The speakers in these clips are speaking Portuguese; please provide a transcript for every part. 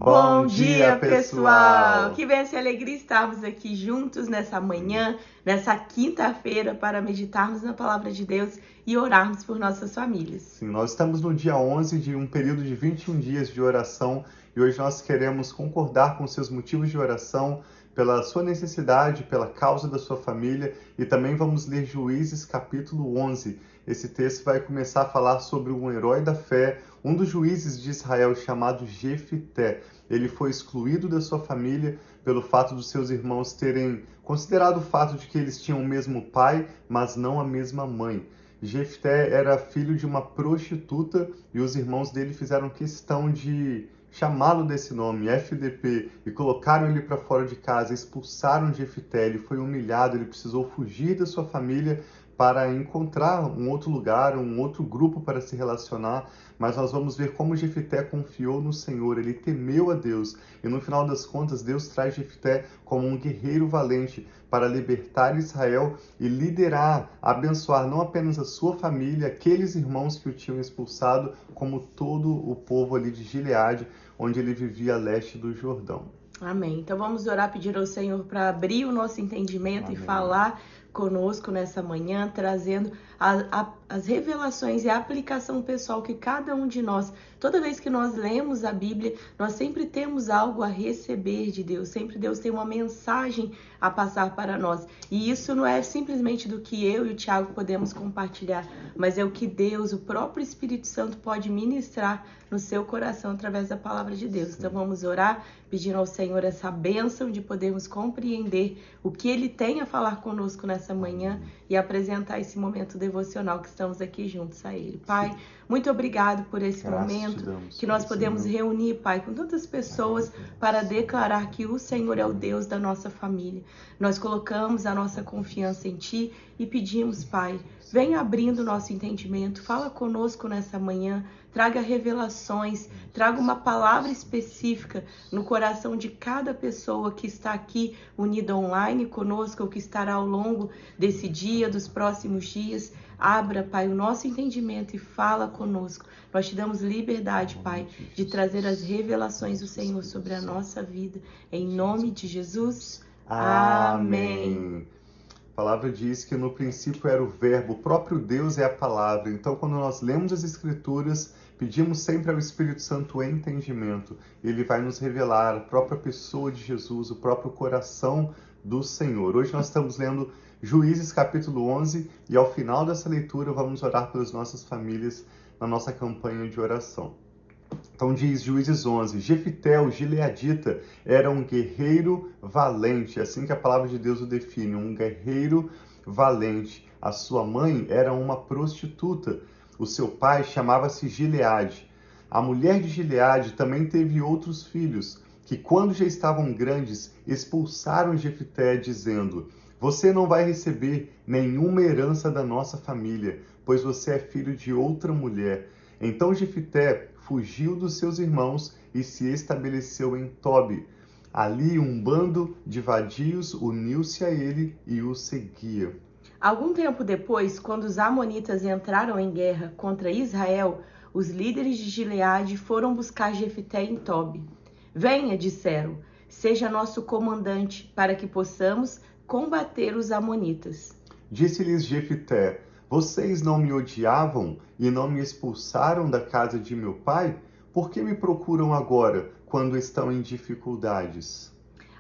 Bom dia, pessoal! Que bênção e alegria estarmos aqui juntos nessa manhã, nessa quinta-feira, para meditarmos na Palavra de Deus e orarmos por nossas famílias. Sim, nós estamos no dia 11 de um período de 21 dias de oração e hoje nós queremos concordar com seus motivos de oração, pela sua necessidade, pela causa da sua família, e também vamos ler Juízes capítulo 11. Esse texto vai começar a falar sobre um herói da fé, um dos juízes de Israel chamado Jefité. Ele foi excluído da sua família pelo fato dos seus irmãos terem considerado o fato de que eles tinham o mesmo pai, mas não a mesma mãe. Jefté era filho de uma prostituta e os irmãos dele fizeram questão de chamá-lo desse nome, FDP, e colocaram ele para fora de casa, expulsaram Jefté, ele foi humilhado, ele precisou fugir da sua família para encontrar um outro lugar, um outro grupo para se relacionar, mas nós vamos ver como Jefté confiou no Senhor, ele temeu a Deus, e no final das contas Deus traz Jefté como um guerreiro valente para libertar Israel e liderar, abençoar não apenas a sua família, aqueles irmãos que o tinham expulsado, como todo o povo ali de Gileade, onde ele vivia a leste do Jordão. Amém. Então vamos orar, pedir ao Senhor para abrir o nosso entendimento. Amém. E falar conosco nessa manhã, trazendo as revelações e a aplicação pessoal que cada um de nós, toda vez que nós lemos a Bíblia, nós sempre temos algo a receber de Deus, sempre Deus tem uma mensagem a passar para nós. E isso não é simplesmente do que eu e o Tiago podemos compartilhar, mas é o que Deus, o próprio Espírito Santo, pode ministrar no seu coração através da palavra de Deus. Então vamos orar, pedindo ao Senhor essa bênção de podermos compreender o que Ele tem a falar conosco nessa manhã e apresentar esse momento devocional que estamos aqui juntos a Ele. Pai, muito obrigado por esse momento que nós podemos reunir, Pai, com tantas pessoas para declarar que o Senhor é o Deus da nossa família. Nós colocamos a nossa confiança em Ti e pedimos, Pai, venha abrindo o nosso entendimento, fala conosco nessa manhã, traga revelações, traga uma palavra específica no coração de cada pessoa que está aqui unida online conosco, ou que estará ao longo desse dia, dos próximos dias. Abra, Pai, o nosso entendimento e fala conosco. Nós te damos liberdade, Pai, de trazer as revelações do Senhor sobre a nossa vida. Em nome de Jesus, amém. A palavra diz que no princípio era o verbo, o próprio Deus é a palavra. Então, quando nós lemos as Escrituras, pedimos sempre ao Espírito Santo entendimento. Ele vai nos revelar a própria pessoa de Jesus, o próprio coração do Senhor. Hoje nós estamos lendo Juízes capítulo 11 e ao final dessa leitura vamos orar pelas nossas famílias na nossa campanha de oração. Então diz Juízes 11, Jefité, o gileadita, era um guerreiro valente, assim que a palavra de Deus o define, um guerreiro valente. A sua mãe era uma prostituta, o seu pai chamava-se Gileade. A mulher de Gileade também teve outros filhos, que quando já estavam grandes, expulsaram Jefité, dizendo, você não vai receber nenhuma herança da nossa família, pois você é filho de outra mulher. Então Jefité fugiu dos seus irmãos e se estabeleceu em Tobi. Ali um bando de vadios uniu-se a ele e o seguia. Algum tempo depois, quando os amonitas entraram em guerra contra Israel, os líderes de Gileade foram buscar Jefité em Tobi. Venha, disseram, seja nosso comandante, para que possamos combater os amonitas. Disse-lhes Jefité, vocês não me odiavam e não me expulsaram da casa de meu pai? Por que me procuram agora, quando estão em dificuldades?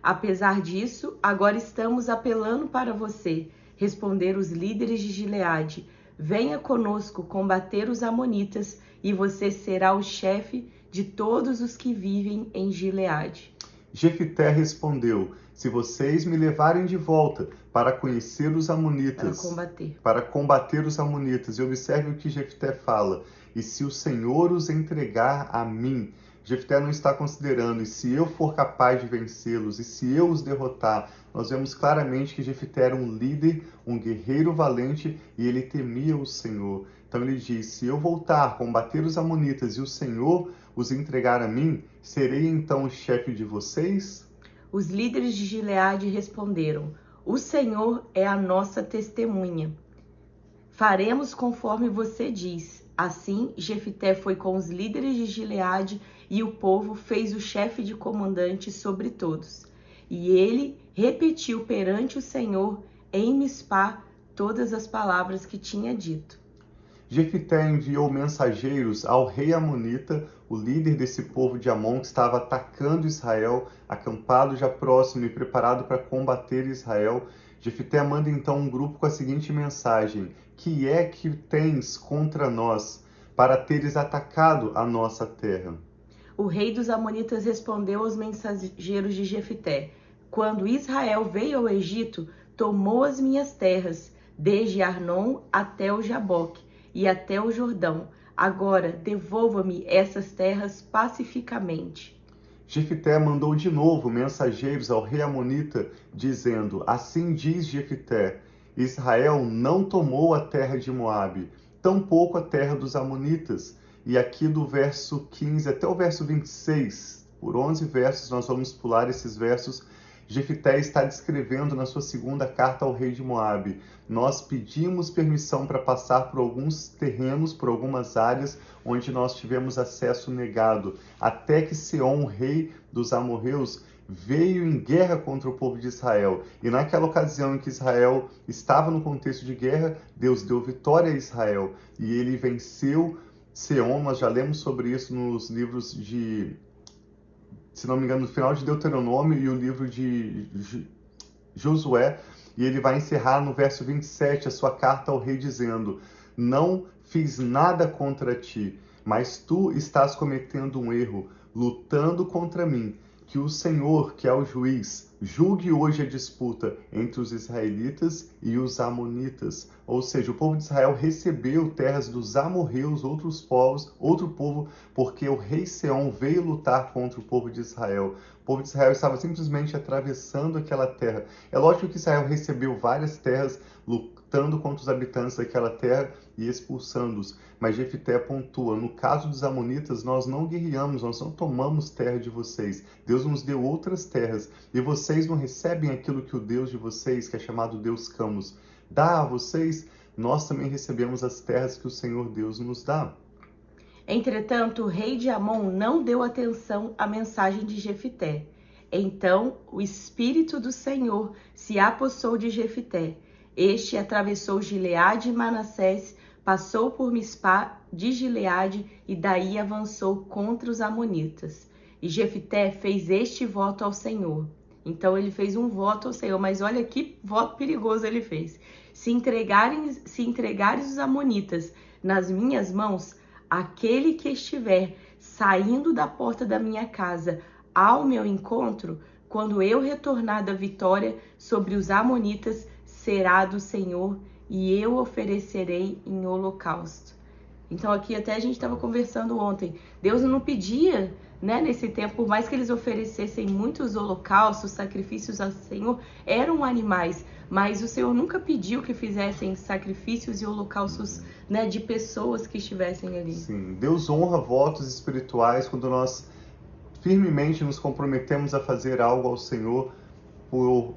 Apesar disso, agora estamos apelando para você, responderam os líderes de Gileade. Venha conosco combater os amonitas e você será o chefe de todos os que vivem em Gileade. Jefité respondeu, se vocês me levarem de volta para conhecer os amonitas, para combater os amonitas, e observe o que Jefité fala, e se o Senhor os entregar a mim, Jefté não está considerando, e se eu for capaz de vencê-los, e se eu os derrotar, nós vemos claramente que Jefité era um líder, um guerreiro valente, e ele temia o Senhor. Então ele diz, se eu voltar, combater os amonitas, e o Senhor os entregar a mim, serei então o chefe de vocês? Os líderes de Gileade responderam, o Senhor é a nossa testemunha. Faremos conforme você diz. Assim, Jefité foi com os líderes de Gileade e o povo fez o chefe de comandante sobre todos. E ele repetiu perante o Senhor em Mispá todas as palavras que tinha dito. Jefité enviou mensageiros ao rei Amonita, o líder desse povo de Amon que estava atacando Israel, acampado já próximo e preparado para combater Israel. Jefité manda então um grupo com a seguinte mensagem: que é que tens contra nós, para teres atacado a nossa terra? O rei dos Amonitas respondeu aos mensageiros de Jefité: quando Israel veio ao Egito, tomou as minhas terras, desde Arnon até o Jaboque e até o Jordão. Agora devolva-me essas terras pacificamente. Jefité mandou de novo mensageiros ao rei Amonita, dizendo: assim diz Jefité: Israel não tomou a terra de Moabe, tampouco a terra dos Amonitas. E aqui do verso 15 até o verso 26, por 11 versos, nós vamos pular esses versos. Jefité está descrevendo na sua segunda carta ao rei de Moabe: nós pedimos permissão para passar por alguns terrenos, por algumas áreas onde nós tivemos acesso negado, até que Seom, rei dos amorreus, veio em guerra contra o povo de Israel. E naquela ocasião em que Israel estava no contexto de guerra, Deus deu vitória a Israel e ele venceu Seom. Nós já lemos sobre isso nos livros de, se não me engano, no final de Deuteronômio e o livro de Josué, e ele vai encerrar no verso 27 a sua carta ao rei dizendo: não fiz nada contra ti, mas tu estás cometendo um erro, lutando contra mim. Que o Senhor, que é o juiz, julgue hoje a disputa entre os israelitas e os amonitas. Ou seja, o povo de Israel recebeu terras dos amorreus, outros povos, outro povo, porque o rei Seom veio lutar contra o povo de Israel. O povo de Israel estava simplesmente atravessando aquela terra. É lógico que Israel recebeu várias terras, lutando contra os habitantes daquela terra e expulsando-os. Mas Jefité pontua: no caso dos amonitas, nós não guerreamos, nós não tomamos terra de vocês. Deus nos deu outras terras e vocês não recebem aquilo que o Deus de vocês, que é chamado Deus Camus, dá a vocês. Nós também recebemos as terras que o Senhor Deus nos dá. Entretanto, o rei de Amon não deu atenção à mensagem de Jefité. Então o Espírito do Senhor se apossou de Jefité. Este atravessou Gileade e Manassés, passou por Mispá de Gileade e daí avançou contra os amonitas. E Jefité fez este voto ao Senhor. Então ele fez um voto ao Senhor, mas olha que voto perigoso ele fez. Se entregares os amonitas nas minhas mãos, aquele que estiver saindo da porta da minha casa ao meu encontro, quando eu retornar da vitória sobre os amonitas, será do Senhor, e eu oferecerei em holocausto. Então aqui até a gente estava conversando ontem, Deus não pedia, né, nesse tempo, por mais que eles oferecessem muitos holocaustos, sacrifícios ao Senhor, eram animais, mas o Senhor nunca pediu que fizessem sacrifícios e holocaustos, né, de pessoas que estivessem ali. Sim, Deus honra votos espirituais quando nós firmemente nos comprometemos a fazer algo ao Senhor, por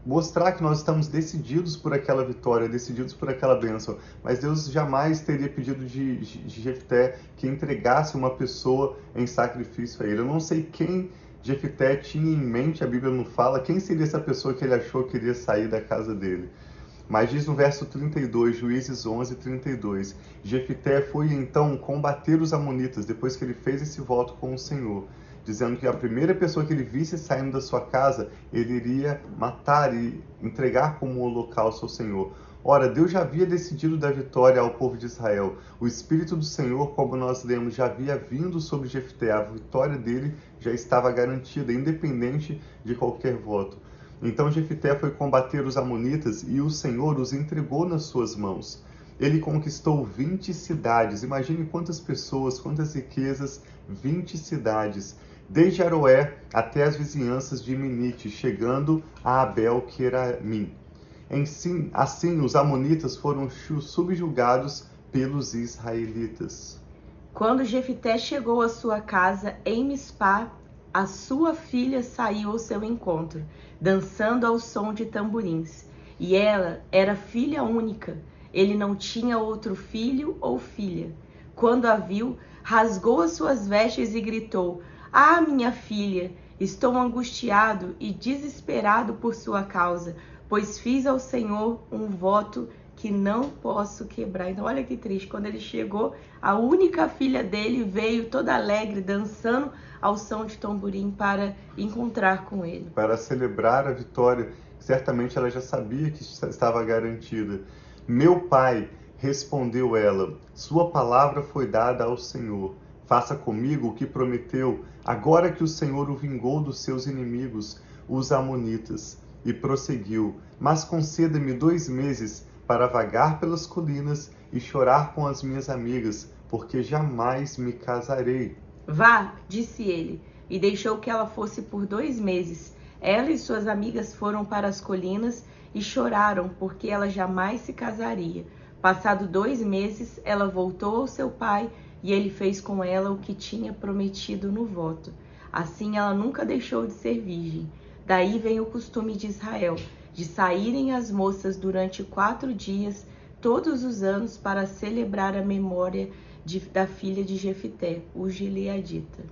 mostrar que nós estamos decididos por aquela vitória, decididos por aquela bênção. Mas Deus jamais teria pedido de Jefté que entregasse uma pessoa em sacrifício a ele. Eu não sei quem Jefté tinha em mente, a Bíblia não fala quem seria essa pessoa que ele achou que iria sair da casa dele. Mas diz no verso 32, Juízes 11, 32, Jefté foi então combater os amonitas, depois que ele fez esse voto com o Senhor, dizendo que a primeira pessoa que ele visse saindo da sua casa, ele iria matar e entregar como holocausto ao Senhor. Ora, Deus já havia decidido dar vitória ao povo de Israel. O Espírito do Senhor, como nós lemos, já havia vindo sobre Jefté. A vitória dele já estava garantida, independente de qualquer voto. Então Jefté foi combater os amonitas e o Senhor os entregou nas suas mãos. Ele conquistou 20 cidades. Imagine quantas pessoas, quantas riquezas, 20 cidades. Desde Aroé até as vizinhanças de Minite, chegando a Abel-Queramim. Assim, os amonitas foram subjugados pelos israelitas. Quando Jefté chegou à sua casa em Mispá, a sua filha saiu ao seu encontro, dançando ao som de tamborins. E ela era filha única. Ele não tinha outro filho ou filha. Quando a viu, rasgou as suas vestes e gritou: Ah, minha filha, estou angustiado e desesperado por sua causa, pois fiz ao Senhor um voto que não posso quebrar. Então, olha que triste. Quando ele chegou, a única filha dele veio toda alegre, dançando ao som de tamborim para encontrar com ele. Para celebrar a vitória, certamente ela já sabia que estava garantida. Meu pai, respondeu ela, sua palavra foi dada ao Senhor. Faça comigo o que prometeu, agora que o Senhor o vingou dos seus inimigos, os amonitas. E prosseguiu, mas conceda-me 2 meses para vagar pelas colinas e chorar com as minhas amigas, porque jamais me casarei. Vá, disse ele, e deixou que ela fosse por 2 meses. Ela e suas amigas foram para as colinas e choraram, porque ela jamais se casaria. Passado 2 meses, ela voltou ao seu pai e ele fez com ela o que tinha prometido no voto. Assim, ela nunca deixou de ser virgem. Daí vem o costume de Israel, de saírem as moças durante 4 dias, todos os anos, para celebrar a memória da filha de Jefité, o gileadita.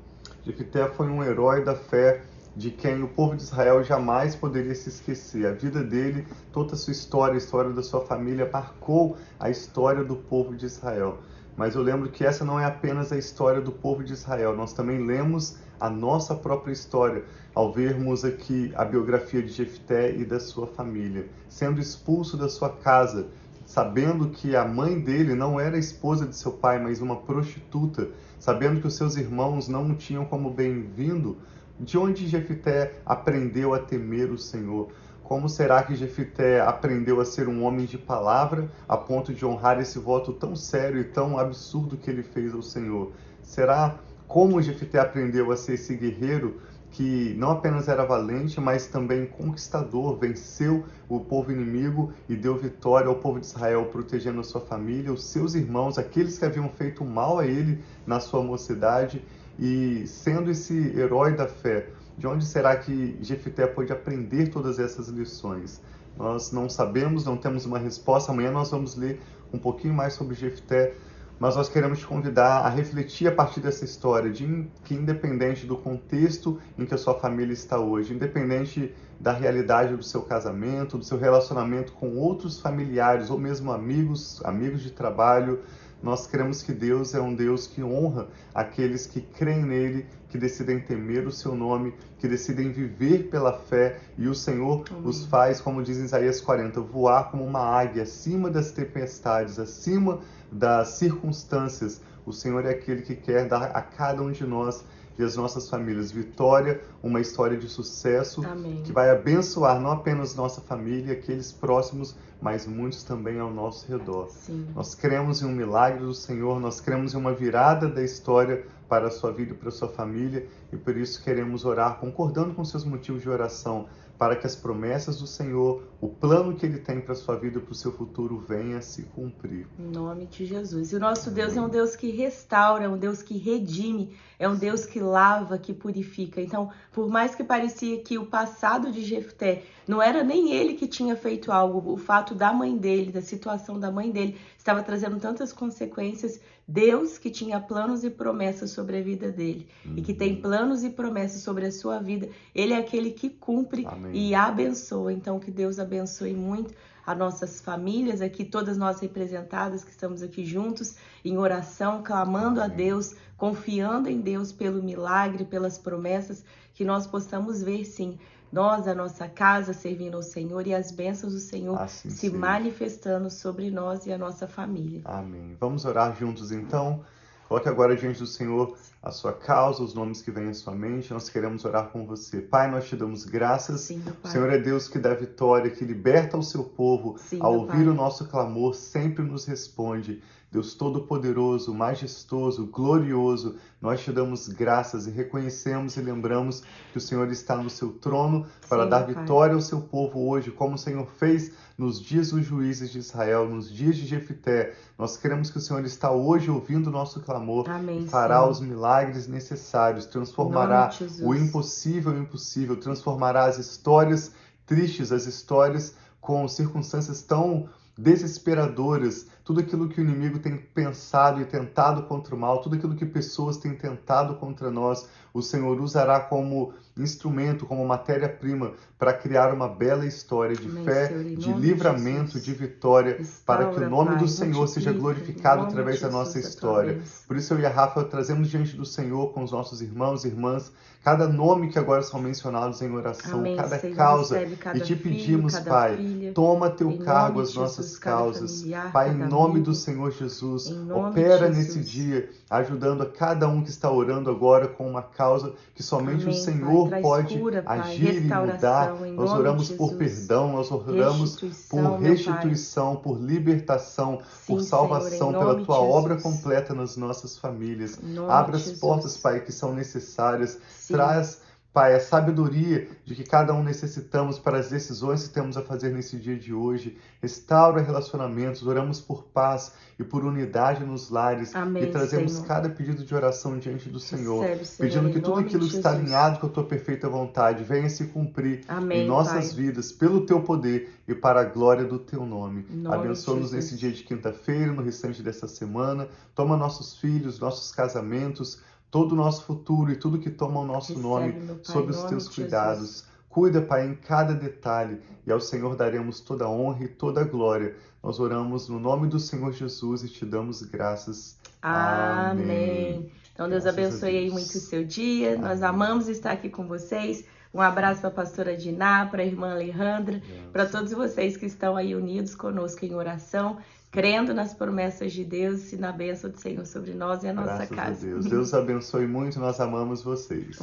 Jefité foi um herói da fé de quem o povo de Israel jamais poderia se esquecer. A vida dele, toda a sua história, a história da sua família, marcou a história do povo de Israel. Mas eu lembro que essa não é apenas a história do povo de Israel, nós também lemos a nossa própria história ao vermos aqui a biografia de Jefté e da sua família, sendo expulso da sua casa, sabendo que a mãe dele não era a esposa de seu pai, mas uma prostituta, sabendo que os seus irmãos não o tinham como bem-vindo. De onde Jefté aprendeu a temer o Senhor? Como será que Jefté aprendeu a ser um homem de palavra a ponto de honrar esse voto tão sério e tão absurdo que ele fez ao Senhor? Será como Jefté aprendeu a ser esse guerreiro que não apenas era valente, mas também conquistador, venceu o povo inimigo e deu vitória ao povo de Israel, protegendo a sua família, os seus irmãos, aqueles que haviam feito mal a ele na sua mocidade, e sendo esse herói da fé? De onde será que Jefté pôde aprender todas essas lições? Nós não sabemos, não temos uma resposta. Amanhã nós vamos ler um pouquinho mais sobre Jefté, mas nós queremos te convidar a refletir a partir dessa história, de que independente do contexto em que a sua família está hoje, independente da realidade do seu casamento, do seu relacionamento com outros familiares ou mesmo amigos de trabalho, nós cremos que Deus é um Deus que honra aqueles que creem nele, que decidem temer o seu nome, que decidem viver pela fé, e o Senhor os faz, como diz em Isaías 40, voar como uma águia, acima das tempestades, acima das circunstâncias. O Senhor é aquele que quer dar a cada um de nós e as nossas famílias vitória, uma história de sucesso. Amém. Que vai abençoar não apenas nossa família, aqueles próximos, mas muitos também ao nosso redor. Sim. Nós cremos em um milagre do Senhor, nós cremos em uma virada da história para a sua vida e para a sua família, e por isso queremos orar, concordando com seus motivos de oração, para que as promessas do Senhor, o plano que Ele tem para a sua vida e para o seu futuro, venha a se cumprir. Em nome de Jesus. E o nosso Deus é um Deus que restaura, é um Deus que redime, é um Deus que lava, que purifica. Então, por mais que parecia que o passado de Jefté não era nem ele que tinha feito algo, o fato da mãe dele, da situação da mãe dele, estava trazendo tantas consequências, Deus que tinha planos e promessas sobre a vida dele, e que tem planos e promessas sobre a sua vida, Ele é aquele que cumpre. Amém. E abençoa. Então, que Deus abençoe muito as nossas famílias aqui, todas nós representadas que estamos aqui juntos, em oração, clamando Amém. A Deus, confiando em Deus pelo milagre, pelas promessas, que nós possamos ver, sim, nós, a nossa casa, servindo ao Senhor, e as bênçãos do Senhor assim se seja. Manifestando sobre nós e a nossa família. Amém. Vamos orar juntos, então? Coloque agora diante do Senhor a sua causa, os nomes que vêm à sua mente. Nós queremos orar com você. Pai, nós te damos graças. Sim, o Senhor é Deus que dá vitória, que liberta o seu povo. Sim, ao ouvir o nosso clamor, sempre nos responde. Deus Todo-Poderoso, Majestoso, Glorioso, nós te damos graças e reconhecemos e lembramos que o Senhor está no seu trono para dar vitória ao seu povo hoje, como o Senhor fez nos dias dos juízes de Israel, nos dias de Jefté. Nós cremos que o Senhor está hoje ouvindo o nosso clamor. Amém, e fará Senhor. Os milagres necessários, transformará o impossível, transformará as histórias tristes, as histórias com circunstâncias tão desesperadoras, tudo aquilo que o inimigo tem pensado e tentado contra o mal, tudo aquilo que pessoas têm tentado contra nós, o Senhor usará como instrumento, como matéria-prima para criar uma bela história de Amém, fé, Senhor, em de nome de livramento, Jesus. de vitória, para que o Restaura, nome do Pai, Senhor seja multiplica, glorificado em nome através de da nossa Jesus, a tua história. bênção. Por isso eu e a Rafa trazemos diante do Senhor com os nossos irmãos e irmãs, cada nome que agora são mencionados em oração, Amém, cada Senhor, causa, recebe e cada te filho, pedimos, cada Pai, filha, toma teu em cargo nome as de nossas Jesus, cada causas. familiar, Pai, em cada nome do amigo, Senhor Jesus, em nome de opera nesse Jesus. dia, ajudando a cada um que está orando agora com uma causa que somente o Amém, Pai, Senhor traz pode cura, Pai, agir e mudar. restauração, em Nós nome de oramos por Jesus. perdão, nós oramos por Restituição, meu Pai. restituição, por libertação, por Sim, Senhor, em salvação, pela nome de tua obra Jesus. completa nas nossas famílias. Em nome Abra de as portas, Jesus. Pai, que são necessárias. Sim. Traz, Pai, a sabedoria de que cada um necessitamos para as decisões que temos a fazer nesse dia de hoje. Restaura relacionamentos, oramos por paz e por unidade nos lares. Amém, E trazemos Senhor. cada pedido de oração diante do Senhor, Recebe, Senhor, pedindo em que tudo nome aquilo de que está Jesus. alinhado com a tua perfeita vontade venha se cumprir Amém, em nossas Pai. vidas, pelo teu poder e para a glória do teu nome. Em nome de Abençoa-nos Jesus. nesse dia de quinta-feira, no restante dessa semana. Toma nossos filhos, nossos casamentos, todo o nosso futuro e tudo que toma o nosso Recebe, nome meu Pai, sob em os nome teus de cuidados. Jesus. Cuida, Pai, em cada detalhe, e ao Senhor daremos toda a honra e toda a glória. Nós oramos no nome do Senhor Jesus e te damos graças. Amém. Então, Deus Graças a abençoe aí Deus. muito o seu dia. Nós Amém. amamos estar aqui com vocês. Um abraço para a pastora Diná, para a irmã Alejandra, para todos vocês que estão aí unidos conosco em oração, crendo nas promessas de Deus e na bênção do Senhor sobre nós e a nossa Graças casa. a Deus. Deus abençoe muito, nós amamos vocês.